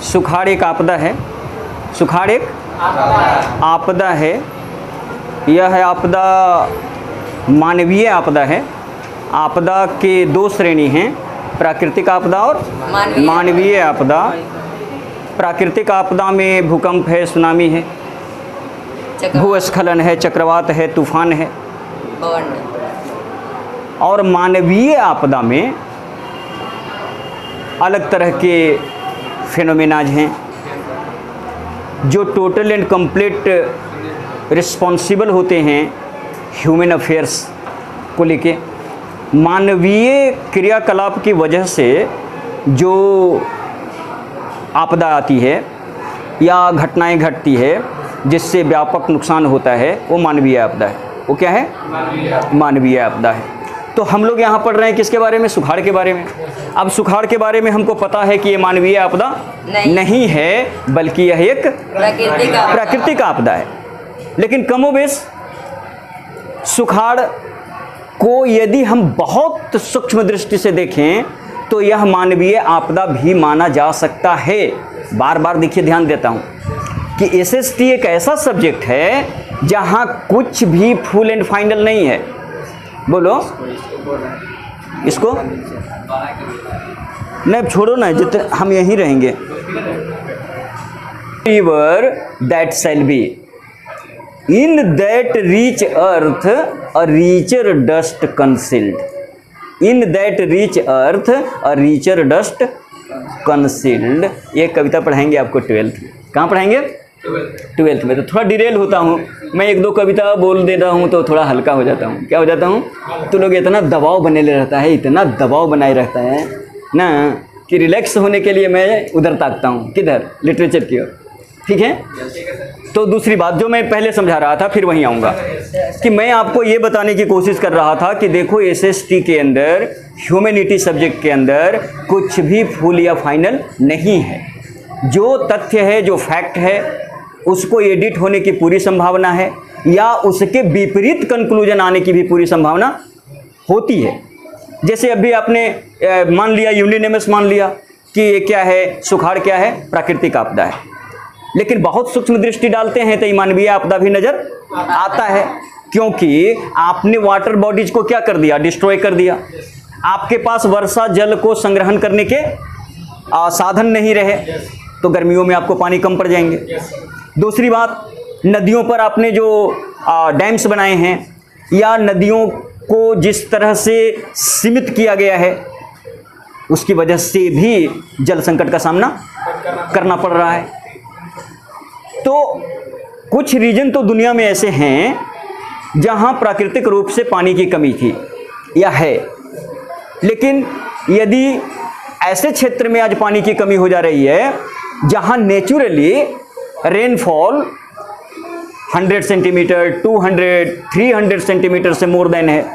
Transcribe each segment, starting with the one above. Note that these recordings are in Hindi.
सुखाड़ एक आपदा है, सुखाड़ एक आपदा है। यह आपदा मानवीय आपदा है। आपदा के दो श्रेणी हैं, प्राकृतिक आपदा और मानवीय आपदा। प्राकृतिक आपदा में भूकंप है, सुनामी है, भूस्खलन है, चक्रवात है, तूफान है। और मानवीय आपदा में अलग तरह के फिनोमेनाज हैं जो टोटल एंड कंप्लीट रिस्पॉन्सिबल होते हैं ह्यूमन अफेयर्स को लेके। मानवीय क्रियाकलाप की वजह से जो आपदा आती है या घटनाएं घटती है जिससे व्यापक नुकसान होता है, वो मानवीय आपदा है। वो क्या है? मानवीय आपदा है। तो हम लोग यहाँ पढ़ रहे हैं किसके बारे में? सुखाड़ के बारे में। अब सुखाड़ के बारे में हमको पता है कि ये मानवीय आपदा नहीं है, बल्कि यह एक प्राकृतिक आपदा है। लेकिन कमोबेश सुखाड़ को यदि हम बहुत सूक्ष्म दृष्टि से देखें तो यह मानवीय आपदा भी माना जा सकता है। बार बार देखिए, ध्यान देता हूँ कि एसएसटी एक ऐसा सब्जेक्ट है जहाँ कुछ भी फुल एंड फाइनल नहीं है। बोलो इसको नहीं, छोड़ो ना, जितने हम यहीं रहेंगे। River that shall be in that reach earth a richer dust concealed. In that reach earth a richer dust concealed. ये कविता पढ़ाएंगे आपको 12th। कहाँ पढ़ाएंगे? 12th में। तो थोड़ा डिरेल होता हूँ मैं, एक दो कविता बोल देता हूँ तो थोड़ा हल्का हो जाता हूँ। क्या हो जाता हूँ? तो लोग इतना दबाव बने रहता है, इतना दबाव बनाए रहता है ना कि रिलैक्स होने के लिए मैं उधर ताकता हूँ। किधर? लिटरेचर की ओर। ठीक है। तो दूसरी बात जो मैं पहले समझा रहा था, फिर वहीं आऊँगा, कि मैं आपको ये बताने की कोशिश कर रहा था कि देखो एसएसटी के अंदर, ह्यूमैनिटी सब्जेक्ट के अंदर कुछ भी फुल या फाइनल नहीं है। जो तथ्य है, जो फैक्ट है, उसको एडिट होने की पूरी संभावना है या उसके विपरीत कंक्लूजन आने की भी पूरी संभावना होती है। जैसे अभी आपने मान लिया, यूनिनेमस मान लिया कि ये क्या है, सुखाड़ क्या है, प्राकृतिक आपदा है। लेकिन बहुत सूक्ष्म दृष्टि डालते हैं तो मानवीय आपदा भी नजर आता है, क्योंकि आपने वाटर बॉडीज को क्या कर दिया? डिस्ट्रॉय कर दिया। आपके पास वर्षा जल को संग्रहण करने के साधन नहीं रहे तो गर्मियों में आपको पानी कम पड़ जाएंगे। दूसरी बात, नदियों पर आपने जो डैम्स बनाए हैं या नदियों को जिस तरह से सीमित किया गया है, उसकी वजह से भी जल संकट का सामना करना पड़ रहा है। तो कुछ रीजन तो दुनिया में ऐसे हैं जहां प्राकृतिक रूप से पानी की कमी थी या है, लेकिन यदि ऐसे क्षेत्र में आज पानी की कमी हो जा रही है जहां नेचुरली रेनफॉल 100 सेंटीमीटर, 200, 300 सेंटीमीटर से मोर देन है,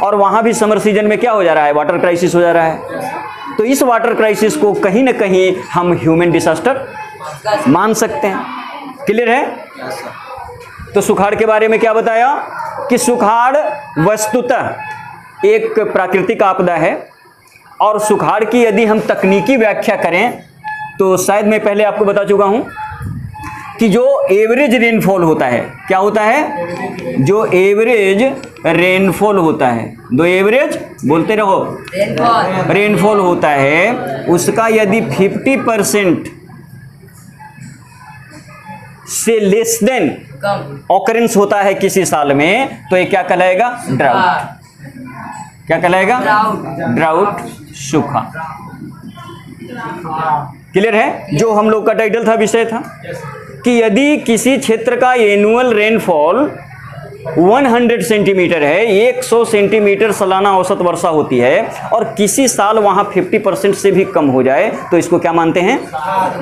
और वहां भी समर सीजन में क्या हो जा रहा है? वाटर क्राइसिस हो जा रहा है। तो इस वाटर क्राइसिस को कहीं ना कहीं हम ह्यूमन डिसास्टर मान सकते हैं। क्लियर है? तो सुखाड़ के बारे में क्या बताया कि सुखाड़ वस्तुतः एक प्राकृतिक आपदा है, और सुखाड़ की यदि हम तकनीकी व्याख्या करें तो शायद मैं पहले आपको बता चुका हूं कि जो एवरेज रेनफॉल होता है, क्या होता है? जो एवरेज रेनफॉल होता है, दो एवरेज बोलते रहो, रेनफॉल होता है, उसका यदि 50% से लेस देन ऑकरेंस होता है किसी साल में, तो ये क्या कहलाएगा? ड्राउट। क्या कहलाएगा? ड्राउट, सूखा। क्लियर है? जो हम लोग का टाइटल था, विषय था कि यदि किसी क्षेत्र का एनुअल रेनफॉल 100 सेंटीमीटर है, 100 सेंटीमीटर सालाना औसत वर्षा होती है, और किसी साल वहां 50% से भी कम हो जाए तो इसको क्या मानते हैं?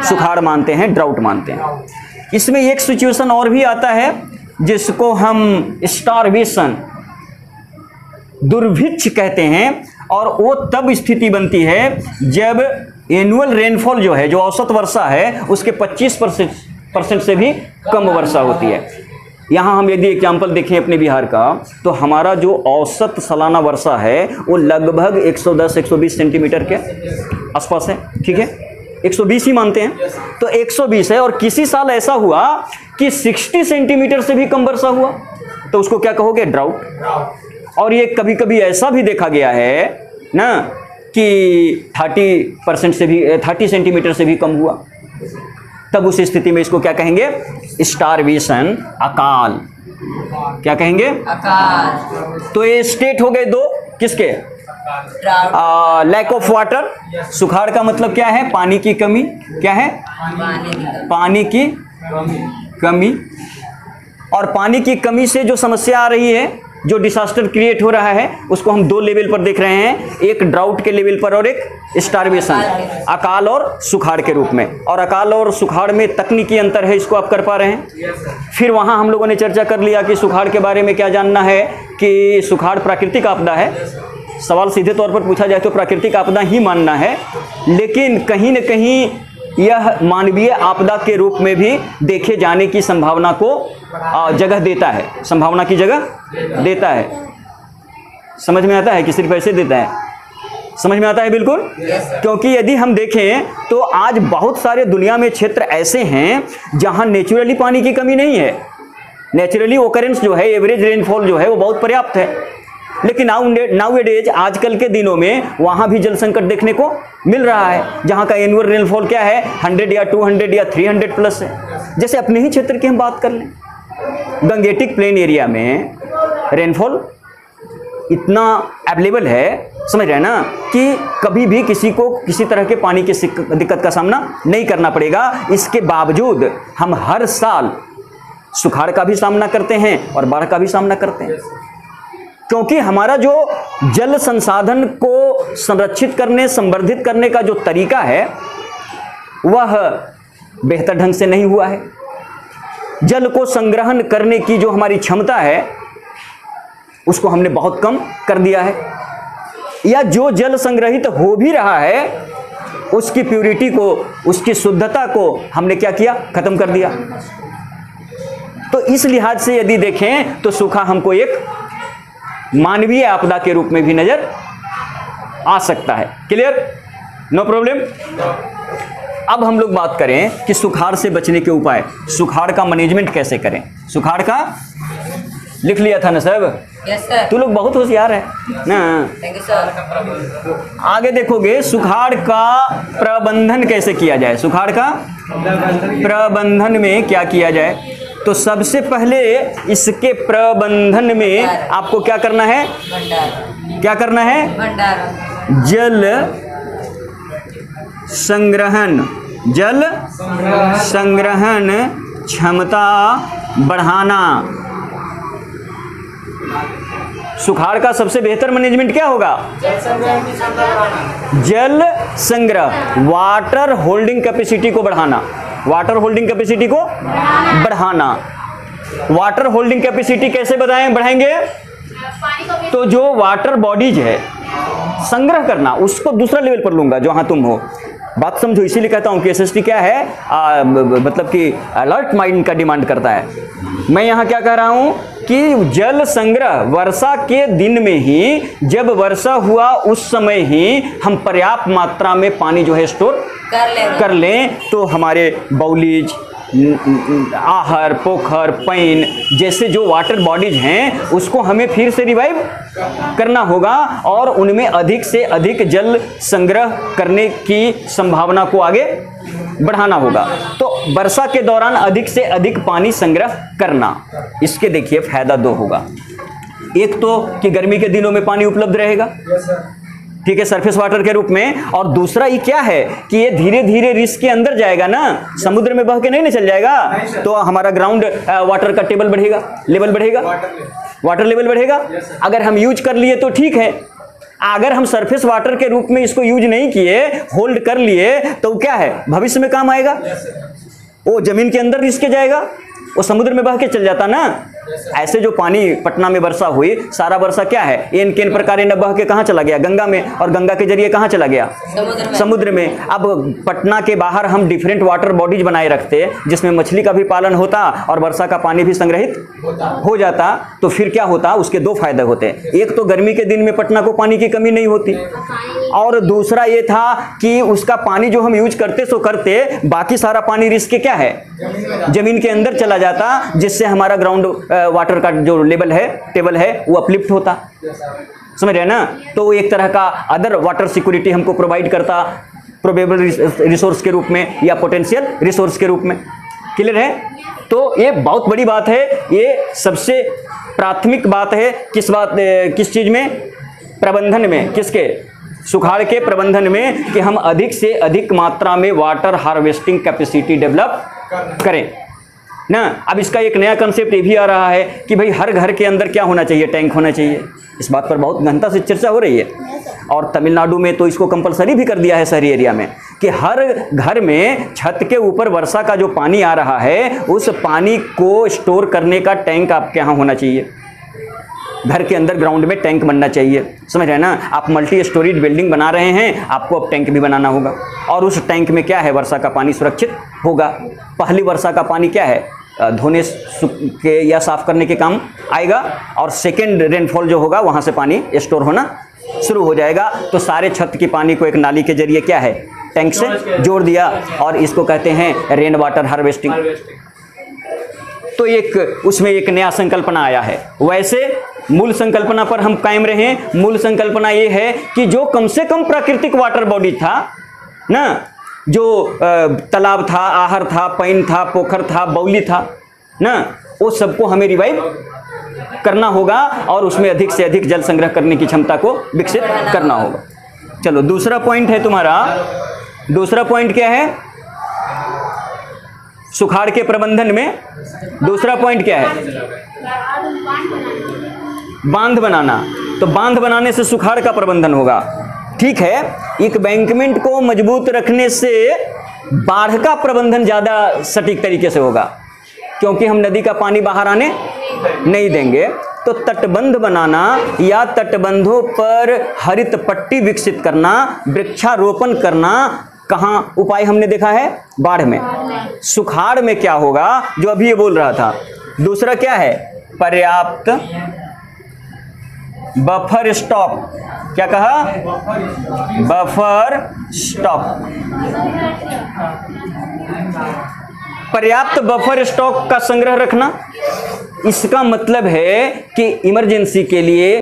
सुखाड़ मानते हैं, ड्राउट मानते हैं। इसमें एक सिचुएशन और भी आता है जिसको हम स्टारवेशन, दुर्भिक्ष कहते हैं, और वो तब स्थिति बनती है जब एनुअल रेनफॉल जो है, जो औसत वर्षा है, उसके 25% से भी कम वर्षा होती है। यहाँ हम यदि एग्जाम्पल देखें अपने बिहार का, तो हमारा जो औसत सालाना वर्षा है वो लगभग 110-120 सेंटीमीटर के आसपास है। ठीक है, 120 ही मानते हैं, तो 120 है, और किसी साल ऐसा हुआ कि 60 सेंटीमीटर से भी कम वर्षा हुआ, तो उसको क्या कहोगे? ड्राउट। और ये कभी कभी ऐसा भी देखा गया है ना कि 30% से भी 30 सेंटीमीटर से भी कम हुआ, तब उस स्थिति में इसको क्या कहेंगे? स्टारवेशन, अकाल। क्या कहेंगे? अकाल। तो ये स्टेट हो गए दो, किसके? लैक ऑफ वाटर, सुखाड़ का मतलब क्या है? पानी की कमी। क्या है? पानी की कमी। और पानी की कमी से जो समस्या आ रही है, जो डिसास्टर क्रिएट हो रहा है, उसको हम दो लेवल पर देख रहे हैं, एक ड्राउट के लेवल पर और एक स्टारवेशन, अकाल और सुखाड़ के रूप में। और अकाल और सुखाड़ में तकनीकी अंतर है, इसको आप कर पा रहे हैं? फिर वहां हम लोगों ने चर्चा कर लिया कि सुखाड़ के बारे में क्या जानना है, कि सुखाड़ प्राकृतिक आपदा है। सवाल सीधे तौर पर पूछा जाए तो प्राकृतिक आपदा ही मानना है, लेकिन कहीं न कहीं यह मानवीय आपदा के रूप में भी देखे जाने की संभावना को जगह देता है, संभावना की जगह देता है। समझ में आता है कि सिर्फ ऐसे देता है? समझ में आता है बिल्कुल। क्योंकि यदि हम देखें तो आज बहुत सारे दुनिया में क्षेत्र ऐसे हैं जहां नेचुरली पानी की कमी नहीं है, नेचुरली ओकरेंस जो है, एवरेज रेनफॉल जो है वो बहुत पर्याप्त है, लेकिन नाउएडेज आजकल के दिनों में वहां भी जल संकट देखने को मिल रहा है, जहां का एनुअल रेनफॉल क्या है? 100 या 200 या 300 प्लस है। जैसे अपने ही क्षेत्र की हम बात कर लें, गंगेटिक प्लेन एरिया में रेनफॉल इतना अवेलेबल है, समझ रहे हैं ना, कि कभी भी किसी को किसी तरह के पानी की दिक्कत का सामना नहीं करना पड़ेगा। इसके बावजूद हम हर साल सुखाड़ का भी सामना करते हैं और बाढ़ का भी सामना करते हैं, क्योंकि हमारा जो जल संसाधन को संरक्षित करने, संवर्धित करने का जो तरीका है वह बेहतर ढंग से नहीं हुआ है। जल को संग्रहण करने की जो हमारी क्षमता है उसको हमने बहुत कम कर दिया है, या जो जल संग्रहित हो भी रहा है उसकी प्यूरिटी को, उसकी शुद्धता को हमने क्या किया? खत्म कर दिया। तो इस लिहाज से यदि देखें तो सूखा हमको एक मानवीय आपदा के रूप में भी नजर आ सकता है। क्लियर? No problem. अब हम लोग बात करें कि सुखाड़ से बचने के उपाय, सुखाड़ का मैनेजमेंट कैसे करें। सुखाड़ का लिख लिया था ना सब? Yes sir. तू लोग बहुत होशियार है ना। Thank you sir. आगे देखोगे सुखाड़ का प्रबंधन कैसे किया जाए। सुखाड़ का प्रबंधन में क्या किया जाए, तो सबसे पहले इसके प्रबंधन में आपको क्या करना है? भंडार। क्या करना है? भंडार। जल संग्रहण, जल संग्रहण क्षमता बढ़ाना। सुखाड़ का सबसे बेहतर मैनेजमेंट क्या होगा? जल संग्रह, वाटर होल्डिंग कैपेसिटी को बढ़ाना, वाटर होल्डिंग कैपेसिटी को बढ़ाना। वाटर होल्डिंग कैपेसिटी कैसे बढ़ाएंगे? तो जो वाटर बॉडीज है संग्रह करना, उसको दूसरा लेवल पर लूंगा जहां तुम हो। बात समझो, इसीलिए कहता हूं कि एसएसटी क्या है, मतलब कि अलर्ट माइंड का डिमांड करता है। मैं यहां क्या कह रहा हूं कि जल संग्रह वर्षा के दिन में ही, जब वर्षा हुआ उस समय ही हम पर्याप्त मात्रा में पानी जो है स्टोर कर लें, तो हमारे बाउलीज, आहर, पोखर, पैन जैसे जो वाटर बॉडीज हैं उसको हमें फिर से रिवाइव करना होगा और उनमें अधिक से अधिक जल संग्रह करने की संभावना को आगे बढ़ाना होगा। तो वर्षा के दौरान अधिक से अधिक पानी संग्रह करना, इसके देखिए फायदा दो होगा। एक तो कि गर्मी के दिनों में पानी उपलब्ध रहेगा, ठीक है, सरफेस वाटर के रूप में। और दूसरा ये क्या है कि ये धीरे धीरे रिस्क के अंदर जाएगा ना, समुद्र में बह के नहीं चल जाएगा, तो हमारा ग्राउंड वाटर का टेबल बढ़ेगा, लेवल बढ़ेगा, वाटर लेवल बढ़ेगा। अगर हम यूज कर लिए तो ठीक है, अगर हम सरफेस वाटर के रूप में इसको यूज नहीं किए, होल्ड कर लिए, तो क्या है, भविष्य में काम आएगा। वो जमीन के अंदर रिस्क के जाएगा, वो समुद्र में बह के चल जाता ना, ऐसे जो पानी पटना में वर्षा हुई, सारा वर्षा क्या है, एन केन प्रकार न बह के कहाँ चला गया, गंगा में, और गंगा के जरिए कहाँ चला गया, समुद्र में। अब पटना के बाहर हम डिफरेंट वाटर बॉडीज बनाए रखते जिसमें मछली का भी पालन होता और वर्षा का पानी भी संग्रहित हो जाता, तो फिर क्या होता, उसके दो फायदे होते। एक तो गर्मी के दिन में पटना को पानी की कमी नहीं होती, और दूसरा ये था कि उसका पानी जो हम यूज करते सो करते, बाकी सारा पानी रिस्क के क्या है, जमीन के अंदर चला जाता, जिससे हमारा ग्राउंड वाटर का जो लेवल है, टेबल है, वो अपलिफ्ट होता। समझ रहे ना। तो एक तरह का अदर वाटर सिक्योरिटी हमको प्रोवाइड करता, प्रोबेबल रिसोर्स के रूप में या पोटेंशियल रिसोर्स के रूप में। क्लियर है। तो ये बहुत बड़ी बात है, ये सबसे प्राथमिक बात है। किस चीज में, प्रबंधन में, किसके, सुखाड़ के प्रबंधन में, कि हम अधिक से अधिक मात्रा में वाटर हार्वेस्टिंग कैपेसिटी डेवलप करें ना। अब इसका एक नया कंसेप्ट ये भी आ रहा है कि भाई हर घर के अंदर क्या होना चाहिए, टैंक होना चाहिए। इस बात पर बहुत गहनता से चर्चा हो रही है, और तमिलनाडु में तो इसको कंपलसरी भी कर दिया है शहरी एरिया में, कि हर घर में छत के ऊपर वर्षा का जो पानी आ रहा है, उस पानी को स्टोर करने का टैंक आपके यहाँ होना चाहिए। घर के अंदर ग्राउंड में टैंक बनना चाहिए। समझ रहे हैं ना। आप मल्टी स्टोरीड बिल्डिंग बना रहे हैं, आपको अब टैंक भी बनाना होगा, और उस टैंक में क्या है, वर्षा का पानी सुरक्षित होगा। पहली वर्षा का पानी क्या है, धोने के या साफ करने के काम आएगा, और सेकेंड रेनफॉल जो होगा वहाँ से पानी स्टोर होना शुरू हो जाएगा। तो सारे छत की पानी को एक नाली के जरिए क्या है, टैंक से जोड़ दिया, और इसको कहते हैं रेन वाटर हार्वेस्टिंग। तो एक उसमें एक नया संकल्पना आया है। वैसे मूल संकल्पना पर हम कायम रहे। मूल संकल्पना ये है कि जो कम से कम प्राकृतिक वाटर बॉडी था ना, जो तालाब था, आहर था, पैन था, पोखर था, बाउली था ना, वो सबको हमें रिवाइव करना होगा, और उसमें अधिक से अधिक जल संग्रह करने की क्षमता को विकसित करना होगा। चलो दूसरा पॉइंट है तुम्हारा, दूसरा पॉइंट क्या है, सुखाड़ के प्रबंधन में दूसरा पॉइंट क्या है, बांध बनाना। तो बांध बनाने से सुखाड़ का प्रबंधन होगा। ठीक है। एक बैंकमेंट को मजबूत रखने से बाढ़ का प्रबंधन ज्यादा सटीक तरीके से होगा, क्योंकि हम नदी का पानी बाहर आने नहीं देंगे। तो तटबंध बनाना या तटबंधों पर हरित पट्टी विकसित करना, वृक्षारोपण करना, कहाँ उपाय हमने देखा है, बाढ़ में। सुखाड़ में क्या होगा, जो अभी ये बोल रहा था। दूसरा क्या है, पर्याप्त बफर स्टॉक। क्या कहा, बफर स्टॉक। पर्याप्त बफर स्टॉक का संग्रह रखना। इसका मतलब है कि इमरजेंसी के लिए